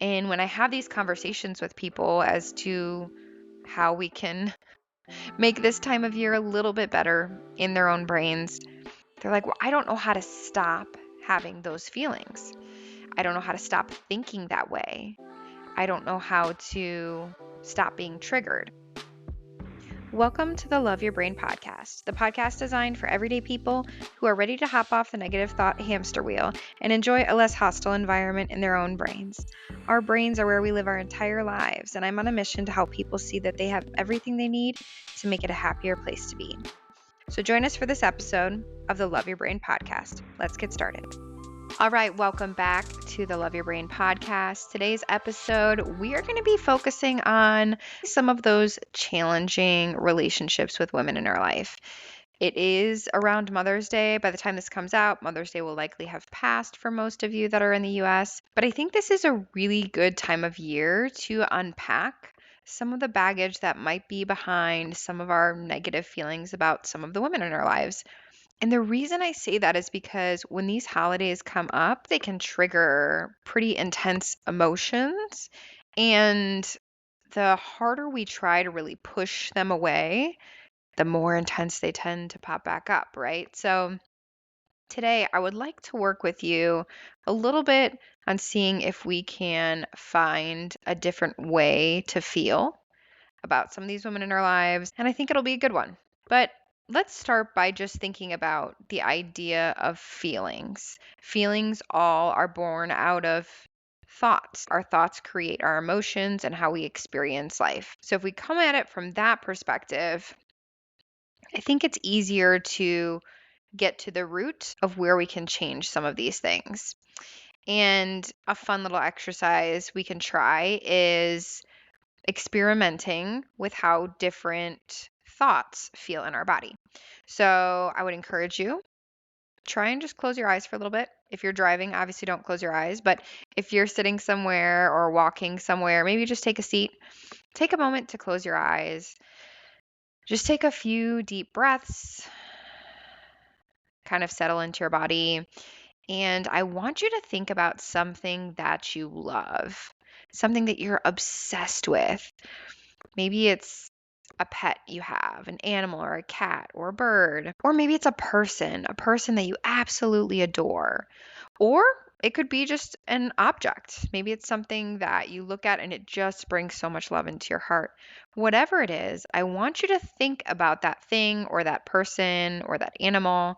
And when I have these conversations with people as to how we can make this time of year a little bit better in their own brains, they're like, well, I don't know how to stop having those feelings. I don't know how to stop thinking that way. I don't know how to stop being triggered. Welcome to the Love Your Brain podcast, the podcast designed for everyday people who are ready to hop off the negative thought hamster wheel and enjoy a less hostile environment in their own brains. Our brains are where we live our entire lives, and I'm on a mission to help people see that they have everything they need to make it a happier place to be. So join us for this episode of the Love Your Brain podcast. Let's get started. All right, welcome back to the Love Your Brain podcast. Today's episode, we are going to be focusing on some of those challenging relationships with women in our life. It is around Mother's Day. By the time this comes out, Mother's Day will likely have passed for most of you that are in the US. But I think this is a really good time of year to unpack some of the baggage that might be behind some of our negative feelings about some of the women in our lives. And the reason I say that is because when these holidays come up, they can trigger pretty intense emotions. And the harder we try to really push them away, the more intense they tend to pop back up, right? So today I would like to work with you a little bit on seeing if we can find a different way to feel about some of these women in our lives. And I think it'll be a good one. But let's start by just thinking about the idea of feelings. Feelings all are born out of thoughts. Our thoughts create our emotions and how we experience life. So if we come at it from that perspective, I think it's easier to get to the root of where we can change some of these things. And a fun little exercise we can try is experimenting with how different thoughts feel in our body. So I would encourage you, try and just close your eyes for a little bit. If you're driving, obviously don't close your eyes, but if you're sitting somewhere or walking somewhere, maybe just take a seat. Take a moment to close your eyes. Just take a few deep breaths, kind of settle into your body. And I want you to think about something that you love, something that you're obsessed with. Maybe it's a pet you have, an animal or a cat or a bird, or maybe it's a person that you absolutely adore. Or it could be just an object. Maybe it's something that you look at and it just brings so much love into your heart. Whatever it is, I want you to think about that thing or that person or that animal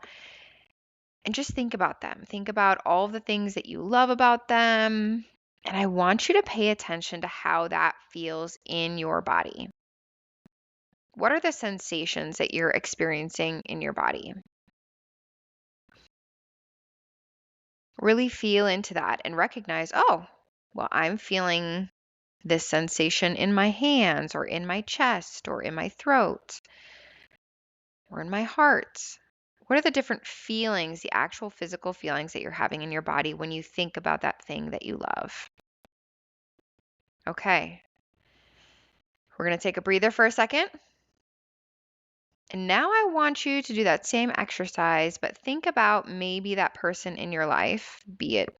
and just think about them. Think about all the things that you love about them. And I want you to pay attention to how that feels in your body. What are the sensations that you're experiencing in your body? Really feel into that and recognize, oh, well, I'm feeling this sensation in my hands or in my chest or in my throat or in my heart. What are the different feelings, the actual physical feelings that you're having in your body when you think about that thing that you love? Okay, we're going to take a breather for a second. And now I want you to do that same exercise, but think about maybe that person in your life, be it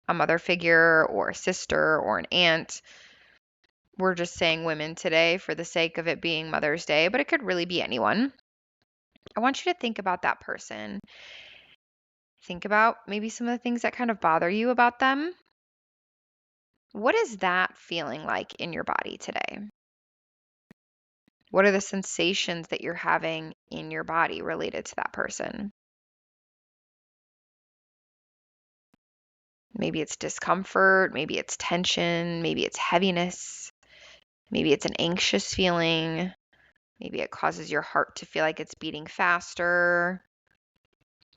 a mother figure or a sister or an aunt. We're just saying women today for the sake of it being Mother's Day, but it could really be anyone. I want you to think about that person. Think about maybe some of the things that kind of bother you about them. What is that feeling like in your body today? What are the sensations that you're having in your body related to that person? Maybe it's discomfort, maybe it's tension, maybe it's heaviness, maybe it's an anxious feeling, maybe it causes your heart to feel like it's beating faster,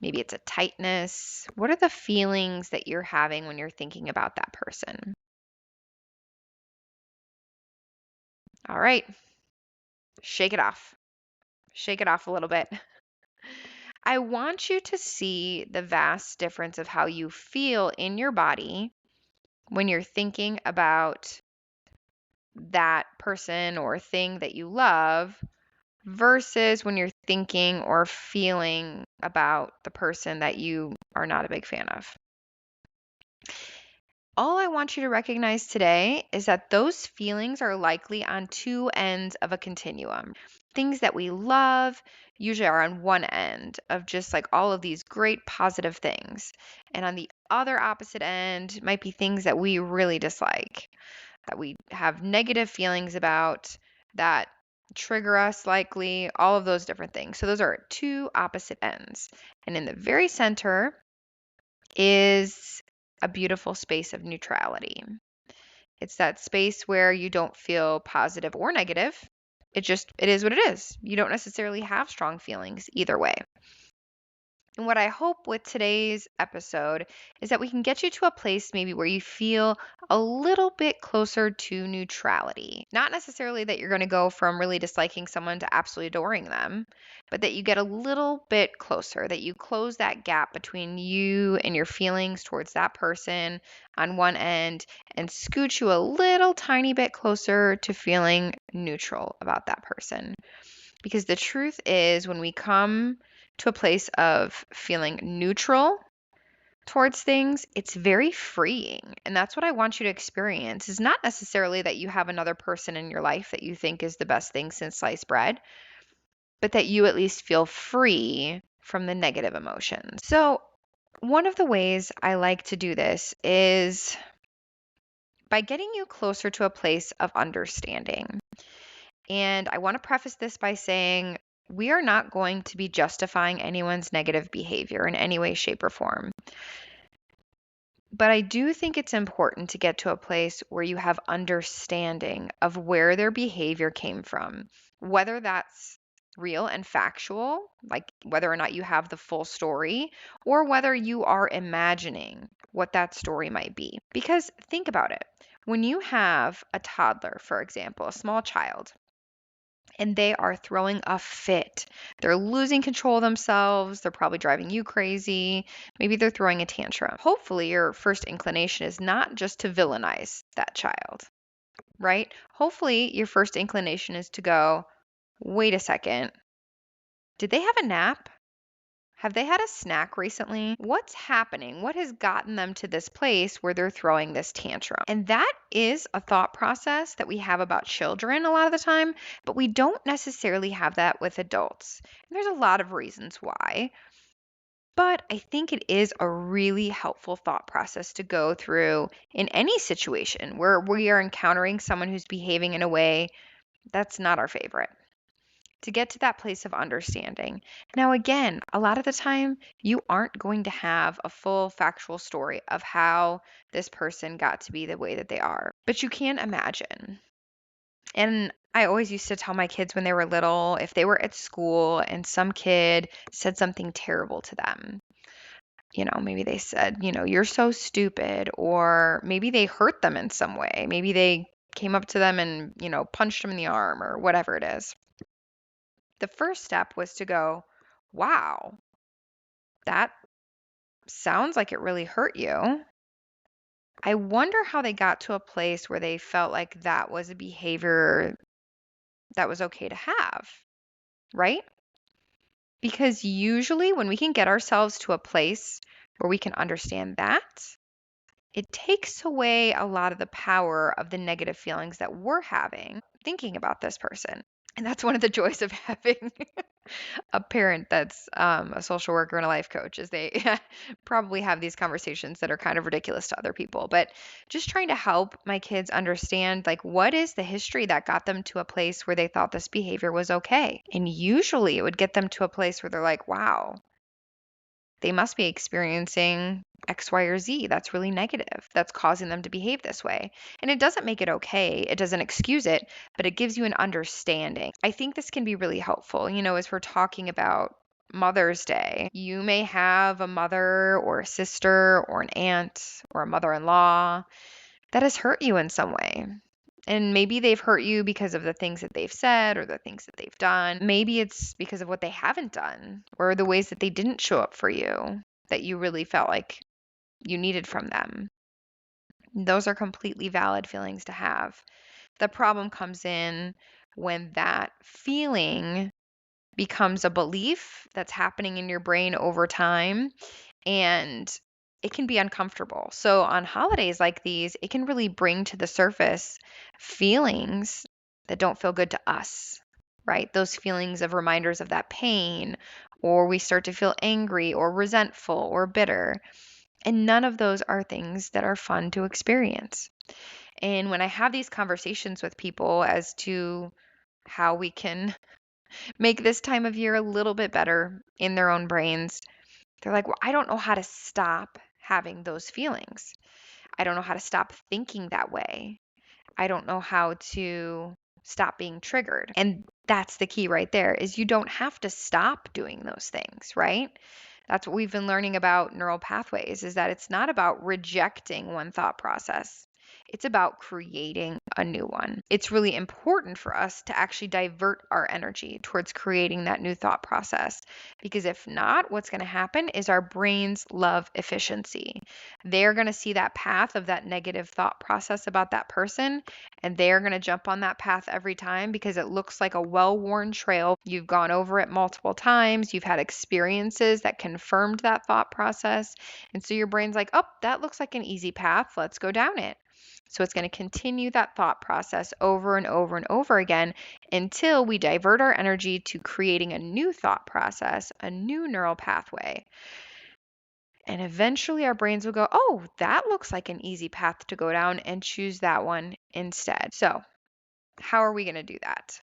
maybe it's a tightness. What are the feelings that you're having when you're thinking about that person? All right, shake it off. Shake it off a little bit. I want you to see the vast difference of how you feel in your body when you're thinking about that person or thing that you love versus when you're thinking or feeling about the person that you are not a big fan of. All I want you to recognize today is that those feelings are likely on two ends of a continuum. Things that we love usually are on one end of just like all of these great positive things. And on the other opposite end might be things that we really dislike, that we have negative feelings about, that trigger us likely, all of those different things. So those are two opposite ends. And in the very center is a beautiful space of neutrality. It's that space where you don't feel positive or negative. It is what it is. You don't necessarily have strong feelings either way. And what I hope with today's episode is that we can get you to a place maybe where you feel a little bit closer to neutrality. Not necessarily that you're going to go from really disliking someone to absolutely adoring them, but that you get a little bit closer, that you close that gap between you and your feelings towards that person on one end and scooch you a little tiny bit closer to feeling neutral about that person. Because the truth is, when we come to a place of feeling neutral towards things, it's very freeing. And that's what I want you to experience. Is not necessarily that you have another person in your life that you think is the best thing since sliced bread, but that you at least feel free from the negative emotions. So, one of the ways I like to do this is by getting you closer to a place of understanding. And I want to preface this by saying we are not going to be justifying anyone's negative behavior in any way, shape, or form. But I do think it's important to get to a place where you have understanding of where their behavior came from, whether that's real and factual, like whether or not you have the full story, or whether you are imagining what that story might be. Because think about it. When you have a toddler, for example, a small child, and they are throwing a fit. They're losing control of themselves. They're probably driving you crazy. Maybe they're throwing a tantrum. Hopefully, your first inclination is not just to villainize that child, right? Hopefully, your first inclination is to go, wait a second, did they have a nap? Have they had a snack recently? What's happening? What has gotten them to this place where they're throwing this tantrum? And that is a thought process that we have about children a lot of the time, but we don't necessarily have that with adults. And there's a lot of reasons why. But I think it is a really helpful thought process to go through in any situation where we are encountering someone who's behaving in a way that's not our favorite, to get to that place of understanding. Now, again, a lot of the time, you aren't going to have a full factual story of how this person got to be the way that they are, but you can imagine. And I always used to tell my kids when they were little, if they were at school and some kid said something terrible to them, maybe they said, you're so stupid, or maybe they hurt them in some way. Maybe they came up to them and, punched them in the arm or whatever it is. The first step was to go, wow, that sounds like it really hurt you. I wonder how they got to a place where they felt like that was a behavior that was okay to have, right? Because usually when we can get ourselves to a place where we can understand that, it takes away a lot of the power of the negative feelings that we're having thinking about this person. And that's one of the joys of having a parent that's a social worker and a life coach, is they probably have these conversations that are kind of ridiculous to other people. But just trying to help my kids understand, like, what is the history that got them to a place where they thought this behavior was okay? And usually it would get them to a place where they're like, wow, they must be experiencing X, Y, or Z that's really negative, that's causing them to behave this way. And it doesn't make it okay, it doesn't excuse it, but it gives you an understanding. I think this can be really helpful, as we're talking about Mother's Day. You may have a mother or a sister or an aunt or a mother-in-law that has hurt you in some way. And maybe they've hurt you because of the things that they've said or the things that they've done. Maybe it's because of what they haven't done or the ways that they didn't show up for you that you really felt like you needed from them. Those are completely valid feelings to have. The problem comes in when that feeling becomes a belief that's happening in your brain over time, and it can be uncomfortable. So on holidays like these, it can really bring to the surface feelings that don't feel good to us, right? Those feelings of reminders of that pain, or we start to feel angry or resentful or bitter. And none of those are things that are fun to experience. And when I have these conversations with people as to how we can make this time of year a little bit better in their own brains, they're like, well, I don't know how to stop having those feelings. I don't know how to stop thinking that way. I don't know how to stop being triggered. And that's the key right there is you don't have to stop doing those things, right? That's what we've been learning about neural pathways is that it's not about rejecting one thought process. It's about creating a new one. It's really important for us to actually divert our energy towards creating that new thought process because if not, what's going to happen is our brains love efficiency. They're going to see that path of that negative thought process about that person and they're going to jump on that path every time because it looks like a well-worn trail. You've gone over it multiple times. You've had experiences that confirmed that thought process. And so your brain's like, oh, that looks like an easy path. Let's go down it. So it's going to continue that thought process over and over and over again until we divert our energy to creating a new thought process, a new neural pathway. And eventually our brains will go, oh, that looks like an easy path to go down and choose that one instead. So how are we going to do that?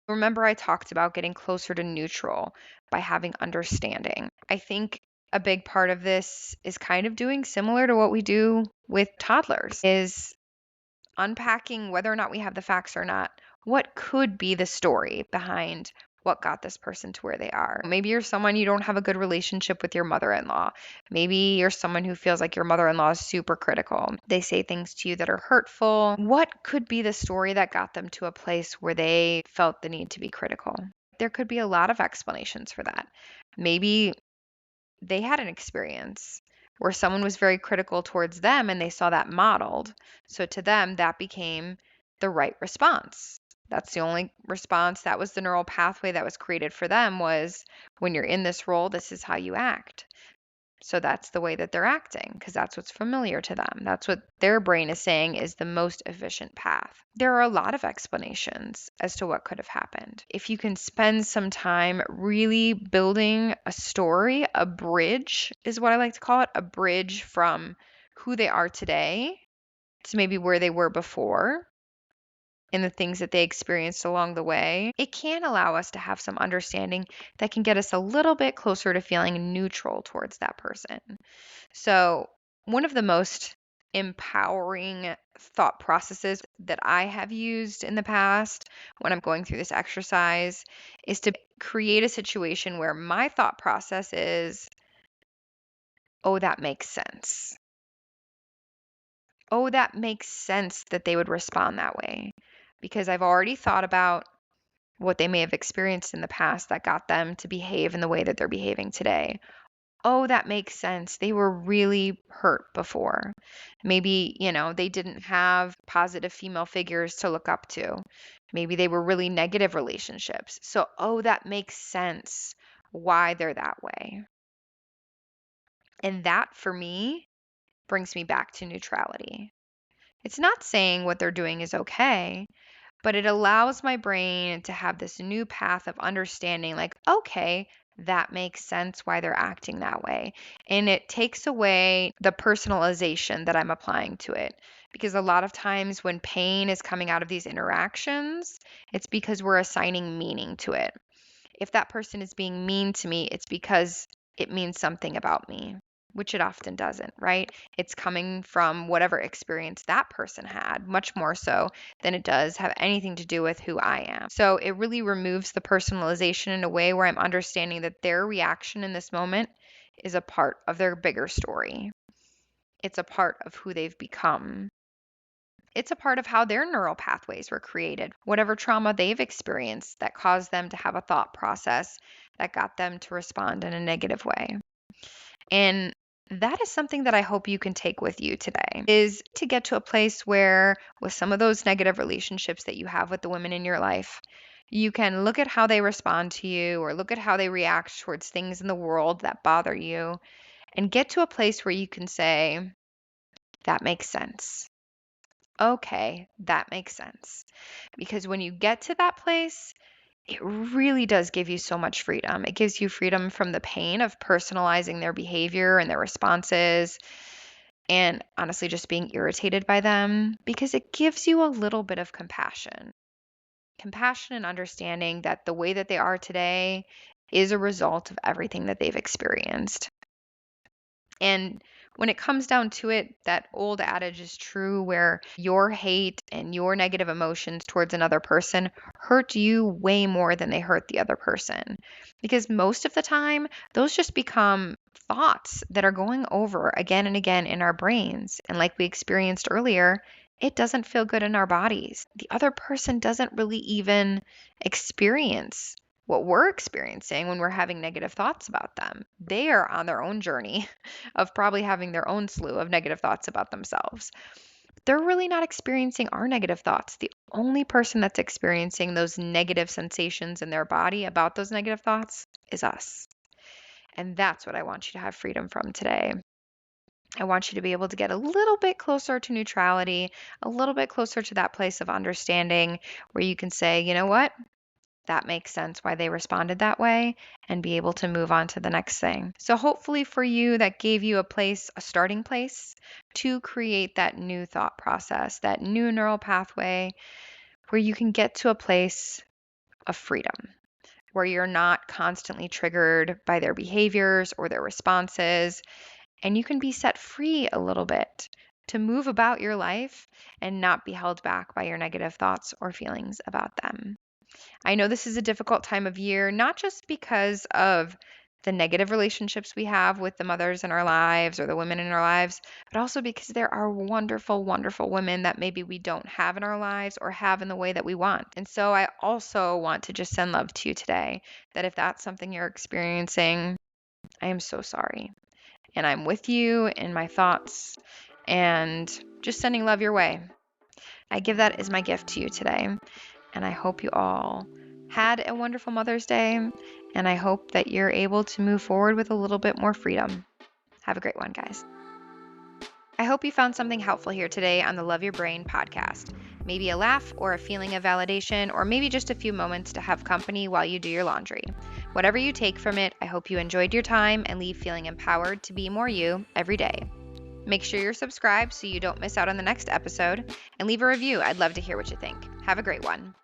Remember, I talked about getting closer to neutral by having understanding. I think a big part of this is kind of doing similar to what we do with toddlers, is unpacking whether or not we have the facts or not. What could be the story behind what got this person to where they are? Maybe you're someone you don't have a good relationship with your mother-in-law. Maybe you're someone who feels like your mother-in-law is super critical. They say things to you that are hurtful. What could be the story that got them to a place where they felt the need to be critical? There could be a lot of explanations for that. Maybe they had an experience where someone was very critical towards them and they saw that modeled. So to them, that became the right response. That's the only response. That was the neural pathway that was created for them was when you're in this role, this is how you act. So that's the way that they're acting because that's what's familiar to them. That's what their brain is saying is the most efficient path. There are a lot of explanations as to what could have happened. If you can spend some time really building a story, a bridge is what I like to call it, a bridge from who they are today to maybe where they were before and the things that they experienced along the way, it can allow us to have some understanding that can get us a little bit closer to feeling neutral towards that person. So, one of the most empowering thought processes that I have used in the past when I'm going through this exercise is to create a situation where my thought process is, oh, that makes sense. Oh, that makes sense that they would respond that way because I've already thought about what they may have experienced in the past that got them to behave in the way that they're behaving today. Oh, that makes sense. They were really hurt before. Maybe, they didn't have positive female figures to look up to. Maybe they were really negative relationships. So, oh, that makes sense why they're that way. And that for me brings me back to neutrality. It's not saying what they're doing is okay, but it allows my brain to have this new path of understanding like, okay, that makes sense why they're acting that way. And it takes away the personalization that I'm applying to it. Because a lot of times when pain is coming out of these interactions, it's because we're assigning meaning to it. If that person is being mean to me, it's because it means something about me, which it often doesn't, right? It's coming from whatever experience that person had, much more so than it does have anything to do with who I am. So it really removes the personalization in a way where I'm understanding that their reaction in this moment is a part of their bigger story. It's a part of who they've become. It's a part of how their neural pathways were created, whatever trauma they've experienced that caused them to have a thought process that got them to respond in a negative way. And that is something that I hope you can take with you today is to get to a place where with some of those negative relationships that you have with the women in your life, you can look at how they respond to you or look at how they react towards things in the world that bother you and get to a place where you can say, that makes sense. Okay, that makes sense. Because when you get to that place, it really does give you so much freedom. It gives you freedom from the pain of personalizing their behavior and their responses, and honestly, just being irritated by them, because it gives you a little bit of compassion. Compassion and understanding that the way that they are today is a result of everything that they've experienced. And when it comes down to it, that old adage is true where your hate and your negative emotions towards another person hurt you way more than they hurt the other person. Because most of the time, those just become thoughts that are going over again and again in our brains. And like we experienced earlier, it doesn't feel good in our bodies. The other person doesn't really even experience what we're experiencing when we're having negative thoughts about them. They are on their own journey of probably having their own slew of negative thoughts about themselves. They're really not experiencing our negative thoughts. The only person that's experiencing those negative sensations in their body about those negative thoughts is us. And that's what I want you to have freedom from today. I want you to be able to get a little bit closer to neutrality, a little bit closer to that place of understanding where you can say, you know what? That makes sense why they responded that way, and be able to move on to the next thing. So hopefully for you, that gave you a place, a starting place to create that new thought process, that new neural pathway where you can get to a place of freedom, where you're not constantly triggered by their behaviors or their responses, and you can be set free a little bit to move about your life and not be held back by your negative thoughts or feelings about them. I know this is a difficult time of year, not just because of the negative relationships we have with the mothers in our lives or the women in our lives, but also because there are wonderful, wonderful women that maybe we don't have in our lives or have in the way that we want. And so I also want to just send love to you today, that if that's something you're experiencing, I am so sorry. And I'm with you in my thoughts and just sending love your way. I give that as my gift to you today. And I hope you all had a wonderful Mother's Day. And I hope that you're able to move forward with a little bit more freedom. Have a great one, guys. I hope you found something helpful here today on the Love Your Brain podcast. Maybe a laugh or a feeling of validation, or maybe just a few moments to have company while you do your laundry. Whatever you take from it, I hope you enjoyed your time and leave feeling empowered to be more you every day. Make sure you're subscribed so you don't miss out on the next episode, and leave a review. I'd love to hear what you think. Have a great one.